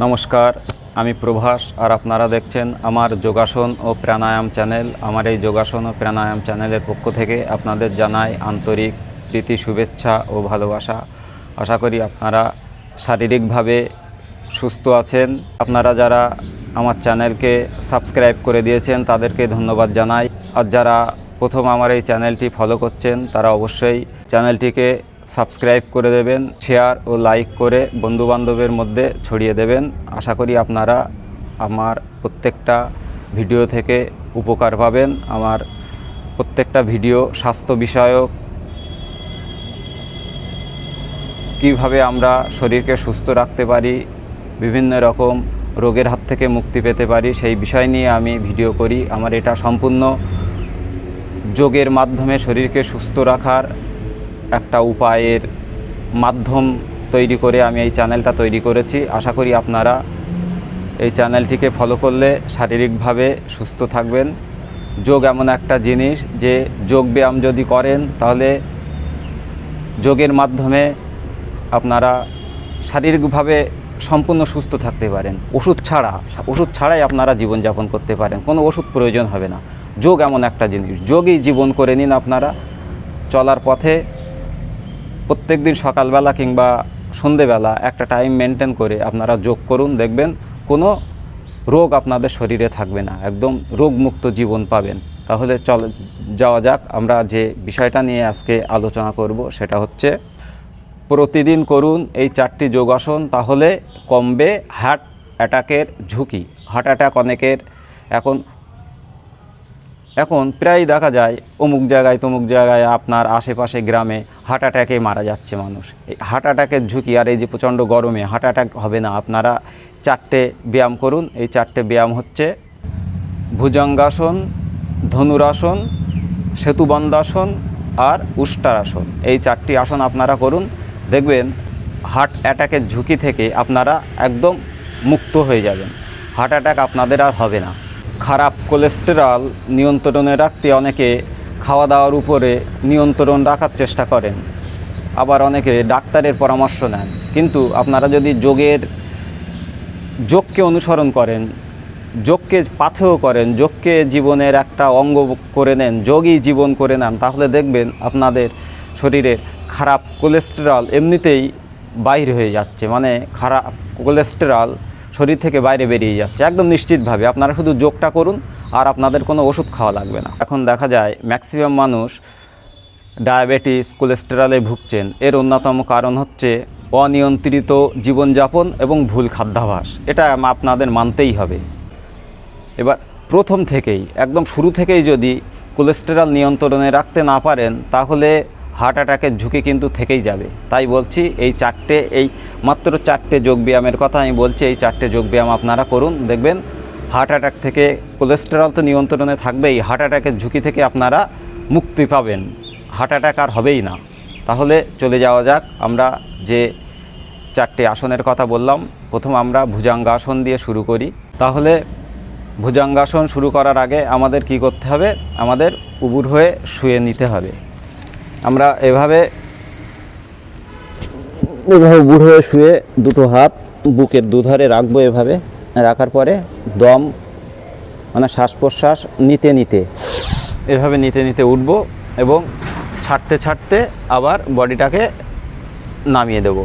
নমস্কার, আমি প্রভাস আর আপনারা দেখছেন আমার যোগাসন ও প্রাণায়াম চ্যানেল। আমার এই যোগাসন ও প্রাণায়াম চ্যানেলের পক্ষ থেকে আপনাদের জানাই আন্তরিক প্রীতি, শুভেচ্ছা ও ভালোবাসা। আশা করি আপনারা শারীরিকভাবে সুস্থ আছেন। আপনারা যারা আমার চ্যানেলকে সাবস্ক্রাইব করে দিয়েছেন তাদেরকে ধন্যবাদ জানাই। আর যারা প্রথম আমার এই চ্যানেলটি ফলো করছেন তারা অবশ্যই চ্যানেলটিকে সাবস্ক্রাইব করে দেবেন, শেয়ার ও লাইক করে বন্ধুবান্ধবের মধ্যে ছড়িয়ে দেবেন। আশা করি আপনারা আমার প্রত্যেকটা ভিডিও থেকে উপকার পাবেন। আমার প্রত্যেকটা ভিডিও স্বাস্থ্য বিষয়ক, কিভাবে আমরা শরীরকে সুস্থ রাখতে পারি, বিভিন্ন রকম রোগের হাত থেকে মুক্তি পেতে পারি, সেই বিষয় নিয়ে আমি ভিডিও করি। আমার এটা সম্পূর্ণ যোগের মাধ্যমে শরীরকে সুস্থ রাখার একটা উপায়ের মাধ্যম তৈরি করে আমি এই চ্যানেলটা তৈরি করেছি। আশা করি আপনারা এই চ্যানেলটিকে ফলো করলে শারীরিকভাবে সুস্থ থাকবেন। যোগ এমন একটা জিনিস যে যোগ ব্যায়াম যদি করেন তাহলে যোগের মাধ্যমে আপনারা শারীরিকভাবে সম্পূর্ণ সুস্থ থাকতে পারেন। ওষুধ ছাড়াই আপনারা জীবনযাপন করতে পারেন, কোনো ওষুধ প্রয়োজন হবে না। যোগ এমন একটা জিনিস, যোগই জীবন করে নিন। আপনারা চলার পথে প্রত্যেক দিন সকালবেলা কিংবা সন্ধেবেলা একটা টাইম মেনটেন করে আপনারা যোগ করুন, দেখবেন কোনো রোগ আপনাদের শরীরে থাকবে না, একদম রোগমুক্ত জীবন পাবেন। তাহলে যাওয়া যাক। আমরা যে বিষয়টা নিয়ে আজকে আলোচনা করব সেটা হচ্ছে প্রতিদিন করুন এই 4টি যোগাসন, তাহলে কমবে হার্ট অ্যাটাকের ঝুঁকি। হার্ট অ্যাটাক অনেকের এখন প্রায় দেখা যায় অমুক জায়গায় তমুক জায়গায় আপনার আশেপাশে গ্রামে হার্ট অ্যাটাকে মারা যাচ্ছে মানুষ। এই হার্ট অ্যাটাকের ঝুঁকি, আর এই যে প্রচণ্ড গরমে হার্ট অ্যাটাক হবে না। আপনারা 4টে ব্যায়াম করুন। এই 4টে ব্যায়াম হচ্ছে ভুজঙ্গাসন, ধনুরাসন, সেতুবন্ধাসন আর উষ্ট্রাসন। এই 4টি আসন আপনারা করুন, দেখবেন হার্ট অ্যাটাকের ঝুঁকি থেকে আপনারা একদম মুক্ত হয়ে যাবেন। হার্ট অ্যাটাক আপনাদের আর হবে না। খারাপ কোলেস্টেরল নিয়ন্ত্রণে রাখতে অনেকে খাওয়া দাওয়ার উপরে নিয়ন্ত্রণ রাখার চেষ্টা করেন, আবার অনেকে ডাক্তারের পরামর্শ নেন। কিন্তু আপনারা যদি যোগকে অনুসরণ করেন, যোগকে পাথেয় করেন, যোগকে জীবনের একটা অঙ্গ করে নেন, যোগই জীবন করে নেন, তাহলে দেখবেন আপনাদের শরীরের খারাপ কোলেস্টেরল এমনিতেই বাইরে হয়ে যাচ্ছে। মানে খারাপ কোলেস্টেরল শরীর থেকে বাইরে বেরিয়ে যাচ্ছে একদম নিশ্চিতভাবে। আপনারা শুধু যোগটা করুন আর আপনাদের কোনো ওষুধ খাওয়া লাগবে না। এখন দেখা যায় ম্যাক্সিমাম মানুষ ডায়াবেটিস, কোলেস্টেরলে ভুগছেন। এর অন্যতম কারণ হচ্ছে অনিয়ন্ত্রিত জীবনযাপন এবং ভুল খাদ্যাভ্যাস। এটা আপনাদের মানতেই হবে। এবার প্রথম থেকেই, একদম শুরু থেকেই যদি কোলেস্টেরল নিয়ন্ত্রণে রাখতে না পারেন তাহলে হার্ট অ্যাটাকের ঝুঁকি কিন্তু থেকেই যাবে। তাই বলছি এই মাত্র 4টে যোগব্যায়ামের কথা আমি বলছি। এই 4টে যোগব্যায়াম আপনারা করুন, দেখবেন হার্ট অ্যাটাক থেকে, কোলেস্টেরল তো নিয়ন্ত্রণে থাকবেই, হার্ট অ্যাটাকের ঝুঁকি থেকে আপনারা মুক্তি পাবেন। হার্ট অ্যাটাক আর হবেই না। তাহলে চলে যাওয়া যাক। আমরা যে 4টে আসনের কথা বললাম, প্রথম আমরা ভুজঙ্গাসন দিয়ে শুরু করি। তাহলে ভুজঙ্গাসন শুরু করার আগে আমাদের কি করতে হবে? আমাদের উবুর হয়ে শুয়ে নিতে হবে। আমরা এভাবে উবুর হয়ে শুয়ে দুটো হাত বুকের দুধারে রাখবো। এভাবে রাখার পরে দম, মানে শ্বাস প্রশ্বাস নিতে নিতে, এভাবে নিতে নিতে উঠবো এবং ছাড়তে ছাড়তে আবার বডিটাকে নামিয়ে দেব।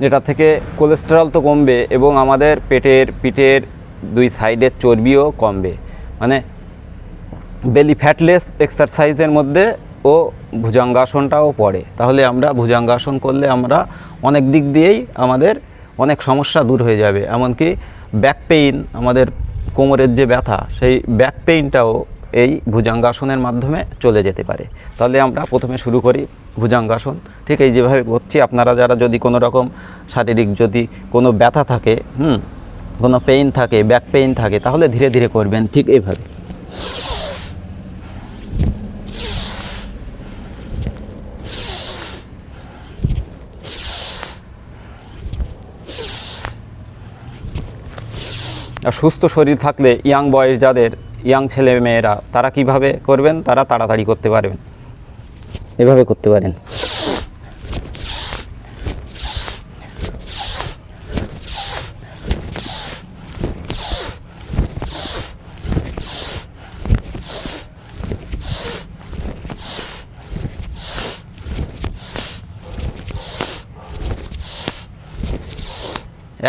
এটা থেকে কোলেস্টেরল তো কমবে এবং আমাদের পিঠের 2 সাইডের চর্বিও কমবে। মানে বেলি ফ্যাটলেস এক্সারসাইজের মধ্যে ও ভুজঙ্গাসনটাও পড়ে। তাহলে আমরা ভুজঙ্গাসন করলে আমরা অনেক দিক দিয়েই আমাদের অনেক সমস্যা দূর হয়ে যাবে। এমনকি ব্যাক পেইন, আমাদের কোমরের যে ব্যথা, সেই ব্যাক পেইনটাও এই ভুজঙ্গাসনের মাধ্যমে চলে যেতে পারে। তাহলে আমরা প্রথমে শুরু করি ভুজঙ্গাসন। ঠিক এই যেভাবে করছি, আপনারা যারা যদি কোনো রকম শারীরিক যদি কোনো ব্যথা থাকে, কোনো পেইন থাকে, ব্যাক পেইন থাকে, তাহলে ধীরে ধীরে করবেন ঠিক এইভাবে। আর সুস্থ শরীর থাকলে ইয়াং বয়স যাদের, ইয়াং ছেলে মেয়েরা, তারা কিভাবে করবেন, তারা তাড়াতাড়ি করতে পারবেন, এভাবে করতে পারেন।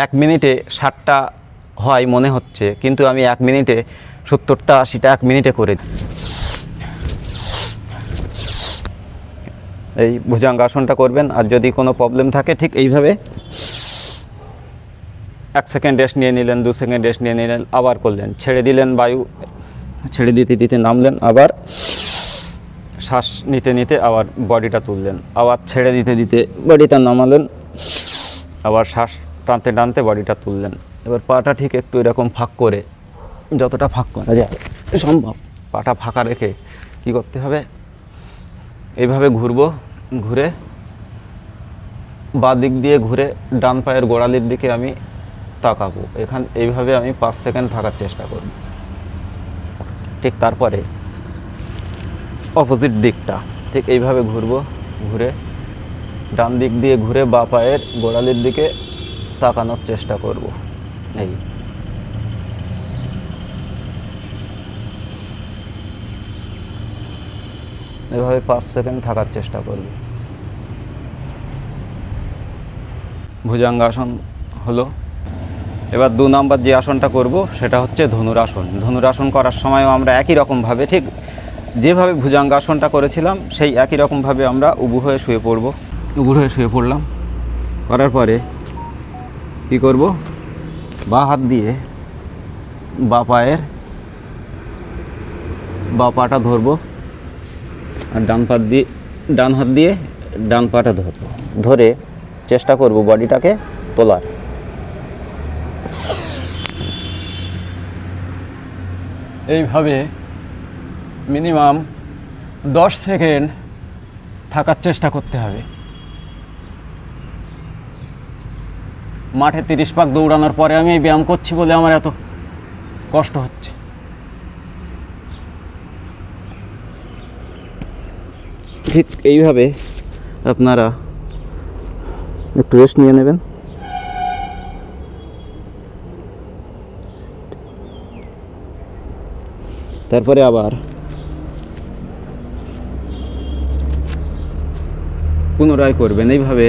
এক মিনিটে 60টা হয় মনে হচ্ছে, কিন্তু আমি 1 মিনিটে 70টা 80টা 1 মিনিটে করে দিই। এই ভুজঙ্গাসনটা করবেন। আর যদি কোনো প্রবলেম থাকে ঠিক এইভাবে 1 সেকেন্ড রেস্ট নিয়ে নিলেন, 2 সেকেন্ড রেস্ট নিয়ে নিলেন, আবার করলেন, ছেড়ে দিলেন, বায়ু ছেড়ে দিতে দিতে নামলেন, আবার শ্বাস নিতে নিতে আবার বডিটা তুললেন, আবার ছেড়ে দিতে দিতে বডিটা নামালেন, আবার শ্বাস টানতে টানতে বডিটা তুললেন। এবার পাটা ঠিক একটু এরকম ফাঁক করে, যতটা ফাঁক করা যায় সম্ভব পাটা ফাঁকা রেখে কি করতে হবে, এইভাবে ঘুরবো, ঘুরে বাঁ দিক দিয়ে ঘুরে ডান পায়ের গোড়ালির দিকে আমি তাকাবো। এইভাবে আমি 5 সেকেন্ড থাকার চেষ্টা করব। ঠিক তারপরে অপোজিট দিকটা ঠিক এইভাবে ঘুরবো, ঘুরে ডান দিক দিয়ে ঘুরে বাঁ পায়ের গোড়ালির দিকে তাকানোর চেষ্টা করব। এইভাবে 5 সেকেন্ড থাকার চেষ্টা করব। ভুজঙ্গাসন হলো। এবার 2 নম্বর যে আসনটা করব সেটা হচ্ছে ধনুরাসন। ধনুরাসন করার সময়ও আমরা একই রকমভাবে, ঠিক যেভাবে ভুজঙ্গাসনটা করেছিলাম সেই একই রকমভাবে আমরা উবু হয়ে শুয়ে পড়ব। উবু হয়ে শুয়ে পড়লাম, করার পরে কি করব, বাঁ হাত দিয়ে বাঁ পায়ের বাঁ পাটা ধরবো, আর ডান হাত দিয়ে ডান পাটা ধরবো, ধরে চেষ্টা করব বডিটাকে তোলার। এইভাবে মিনিমাম 10 সেকেন্ড থাকার চেষ্টা করতে হবে। মাঠে 30 পাক দৌড়ানোর পরে আমি এই ব্যায়াম করছি বলে আমার এত কষ্ট হচ্ছে। ঠিক এইভাবে আপনারা একটু রেস্ট নিয়ে নেবেন। তারপরে আবার পুনরায় করবেন এইভাবে।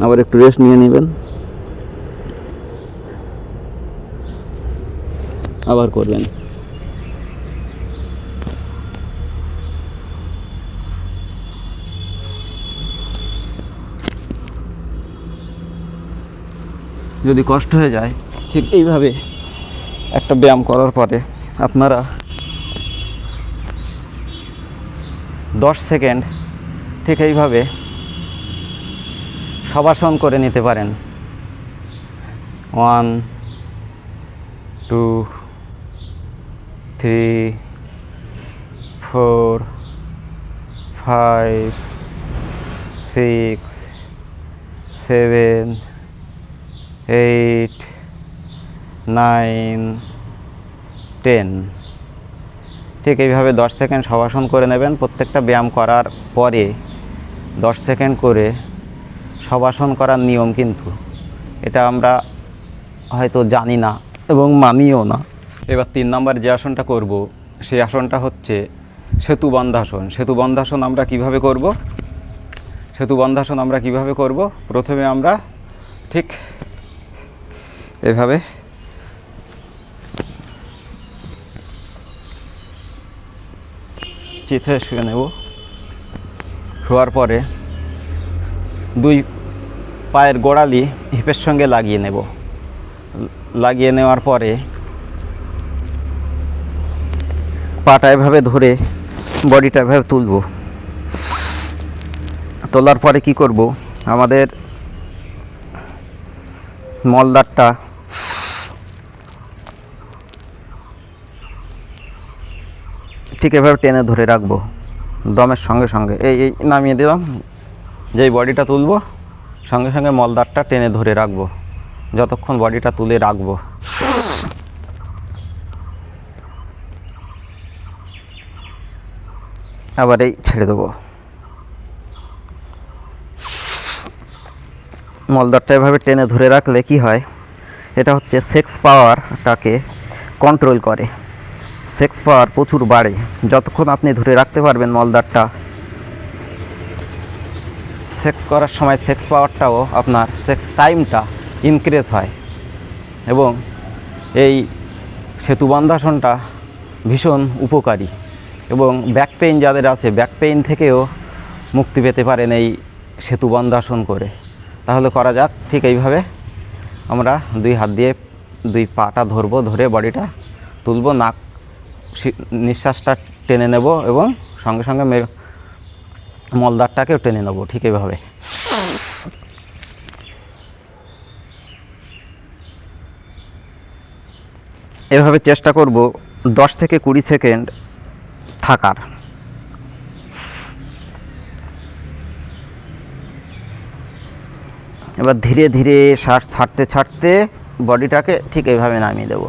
আবার একটু রেস্ট নিয়ে নেবেন, আবার করবেন। যদি কষ্ট হয়ে যায়, ঠিক এইভাবে একটা ব্যায়াম করার পরে আপনারা 10 সেকেন্ড ঠিক এইভাবে শবাসন করে নিতে পারেন। 1 2 3 4 5 6 7 8 9 10। ঠিক এইভাবে 10 সেকেন্ড শবাসন করে নেবেন। প্রত্যেকটা ব্যায়াম করার পরে 10 সেকেন্ড করে শবাসন করার নিয়ম, কিন্তু এটা আমরা হয়তো জানি না এবং মানিও না। এবার 3 নম্বর যে আসনটা করব সেই আসনটা হচ্ছে সেতুবন্ধাসন। সেতুবন্ধাসন আমরা কিভাবে করব? সেতুবন্ধাসন আমরা কিভাবে করব? প্রথমে আমরা ঠিক এভাবে চিত্রে শুয়ে নেব। শোয়ার পরে 2 পায়ের গোড়ালি হিপের সঙ্গে লাগিয়ে নেব। লাগিয়ে নেওয়ার পরে পাটা এভাবে ধরে বডিটা এভাবে তুলব। তোলার পরে কি করব, আমাদের মলদ্বারটা ঠিক এভাবে টেনে ধরে রাখবো দমের সঙ্গে সঙ্গে। এই নামিয়ে দিলাম, যেই বডিটা তুলবো সঙ্গে সঙ্গে মলদারটা টেনে ধরে রাখবো যতক্ষণ বডিটা তুলে রাখবো। আবার এই ছেড়ে দেবো। মলদারটা এভাবে টেনে ধরে রাখলে কি হয়, এটা হচ্ছে সেক্স পাওয়ারটাকে কন্ট্রোল করে। সেক্স পাওয়ার প্রচুর বাড়ে যতক্ষণ আপনি ধরে রাখতে পারবেন মলদারটা। সেক্স করার সময় সেক্স পাওয়ারটাও আপনার সেক্স টাইমটা ইনক্রিজ হয় এবং এই সেতুবন্ধাসনটা ভীষণ উপকারী এবং ব্যাক পেইন যাদের আছে ব্যাক পেইন থেকেও মুক্তি পেতে পারেন এই সেতুবন্ধাসন করে। তাহলে করা যাক। ঠিক এইভাবে আমরা দুই হাত দিয়ে দুই পাটা ধরবো, ধরে বডিটা তুলবো, নাক নিঃশ্বাসটা টেনে নেব এবং সঙ্গে সঙ্গে মলদারটাকেও টেনে নেব। ঠিক এইভাবে এভাবে চেষ্টা করব 10 থেকে 20 সেকেন্ড থাকার। এবার ধীরে ধীরে শ্বাস ছাড়তে ছাড়তে বডিটাকে ঠিক এইভাবে নামিয়ে দেব,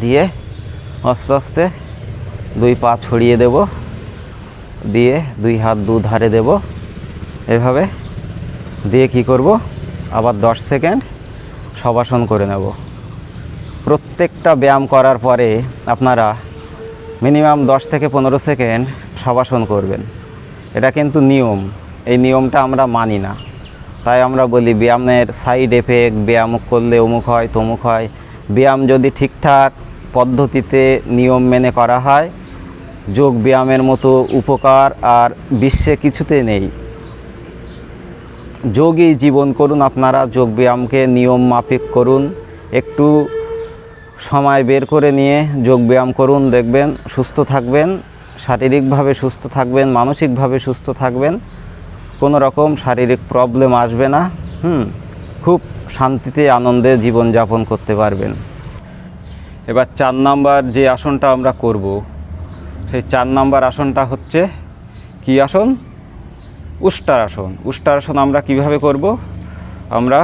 দিয়ে আস্তে আস্তে দুই পা ছড়িয়ে দেব, দিয়ে দুই হাত দু ধারে দেব। এভাবে দিয়ে কি করব, আবার 10 সেকেন্ড শবাসন করে নেব। প্রত্যেকটা ব্যায়াম করার পরে আপনারা মিনিমাম 10 থেকে 15 সেকেন্ড শবাসন করবেন। এটা কিন্তু নিয়ম, এই নিয়মটা আমরা মানি না। তাই আমরা বলি ব্যায়ামের সাইড এফেক্ট, ব্যায়াম করলে অমুক হয় তমুক হয়। ব্যায়াম যদি ঠিকঠাক পদ্ধতিতে নিয়ম মেনে করা হয়, যোগ ব্যায়ামের মতো উপকার আর বিশ্বে কিছুতে নেই। যোগী জীবন করুন আপনারা, যোগ ব্যায়ামকে নিয়ম মাফিক করুন, একটু সময় বের করে নিয়ে যোগ ব্যায়াম করুন, দেখবেন সুস্থ থাকবেন, শারীরিকভাবে সুস্থ থাকবেন, মানসিকভাবে সুস্থ থাকবেন, কোনো রকম শারীরিক প্রবলেম আসবে না। খুব শান্তিতে আনন্দে জীবনযাপন করতে পারবেন। এবার 4 নাম্বার যে আসনটা আমরা করব, সেই 4 নাম্বার আসনটা হচ্ছে কি আসন? উষ্ট্রাসন। উষ্ট্রাসন আমরা কিভাবে করব? আমরা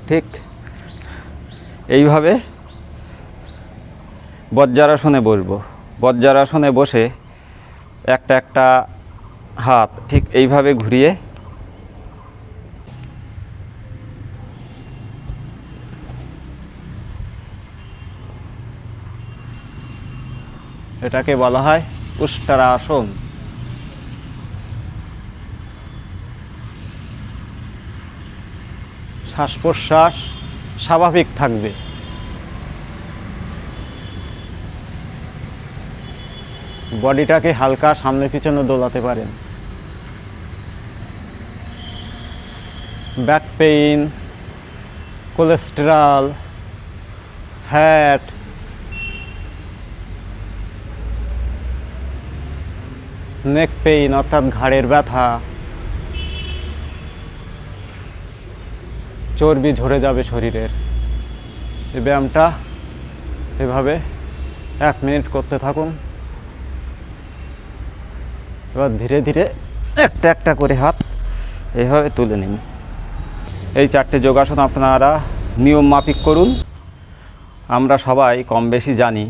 ঠিক এইভাবে বজ্রাসনে বসবো। বজ্রাসনে বসে একটা একটা হাত ঠিক এইভাবে ঘুরিয়ে এটাকে বলা হয় উষ্ট্রাসন। শ্বাস প্রশ্বাস স্বাভাবিক থাকবে। বডিটাকে হালকা সামনে পিছনে দোলাতে পারেন। ব্যাক পেইন, কোলেস্টেরল, ফ্যাট, নেক পেইন অর্থাৎ ঘাড়ের ব্যথা, চর্বি ঝরে যাবে শরীরের। এই ব্যায়ামটা এভাবে 1 মিনিট করতে থাকুন। এবার ধীরে ধীরে একটা একটা করে হাত এইভাবে তুলে নিন। এই 4টে যোগাসন আপনারা নিয়ম মাফিক করুন। আমরা সবাই কম বেশি জানি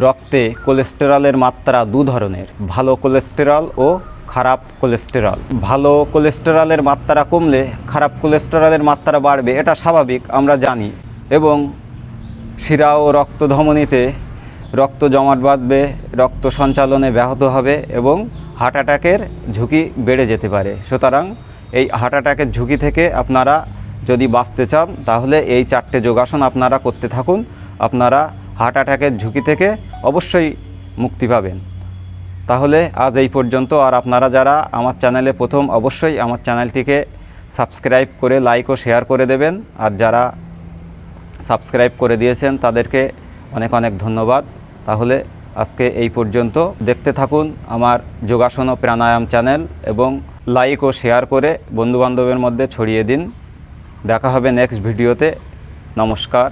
রক্তে কোলেস্টেরলের মাত্রা 2 ধরনের, ভালো কোলেস্টেরল ও খারাপ কোলেস্টেরল। ভালো কোলেস্টেরলের মাত্রা কমলে খারাপ কোলেস্টেরলের মাত্রা বাড়বে, এটা স্বাভাবিক, আমরা জানি। এবং শিরা ও রক্তধমনীতে রক্ত জমাট বাঁধবে, রক্ত সঞ্চালনে ব্যাহত হবে এবং হার্ট অ্যাটাকের ঝুঁকি বেড়ে যেতে পারে। সুতরাং এই হার্ট অ্যাটাকের ঝুঁকি থেকে আপনারা যদি বাঁচতে চান তাহলে এই 4টে যোগাসন আপনারা করতে থাকুন। আপনারা হার্ট অ্যাটাকের ঝুঁকি থেকে অবশ্যই মুক্তি পাবেন। তাহলে আজ এই পর্যন্ত। আর আপনারা যারা আমার চ্যানেলে প্রথম, অবশ্যই আমার চ্যানেলটিকে সাবস্ক্রাইব করে লাইক ও শেয়ার করে দেবেন। আর যারা সাবস্ক্রাইব করে দিয়েছেন তাদেরকে অনেক অনেক ধন্যবাদ। তাহলে আজকে এই পর্যন্ত। দেখতে থাকুন আমার যোগাসন ও প্রাণায়াম চ্যানেল এবং লাইক ও শেয়ার করে বন্ধুবান্ধবের মধ্যে ছড়িয়ে দিন। দেখা হবে নেক্সট ভিডিওতে। নমস্কার।